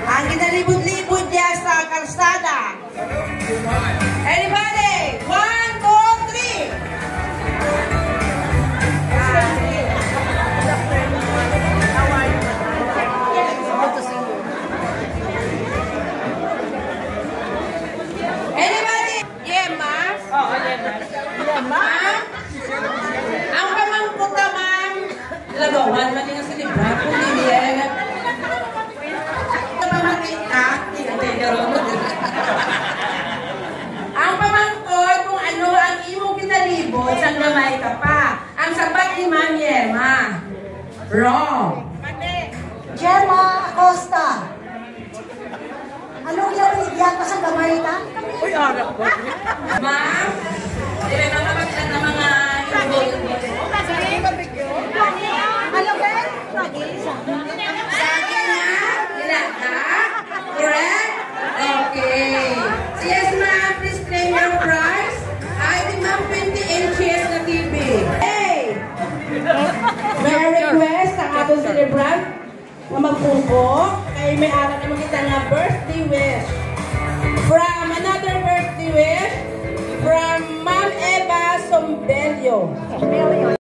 Ang kinalibod-libod niya sa kalsada. Anybody? 1, 2, 3. Anybody? Yeah, ma'am. Oh, yeah, Ma'am? Ang pamangkot na, ma'am. Lagawan, mali nga silibra. Kung hindi yan. Ang pamangkot kung ano ang imong kinalibot sa gamay ka pa. Ang sapat ni Ma'am Yema. Wrong. Gemma Acosta. Anong iyan pa sa gamay ta? Uy, arap ko. Ma'am, hindi na mapagkat ng mga ibon. Ano ba? Sabi na, ilata. Correct? Okay. So yes, ma'am, please claim your prize. I think ma'am 20 inches na TV. Hey! May request ang atong celebrant na magpungko kay may ara naman kita nga birthday wish. From another birthday wish from Ma'am Eva Sombelio.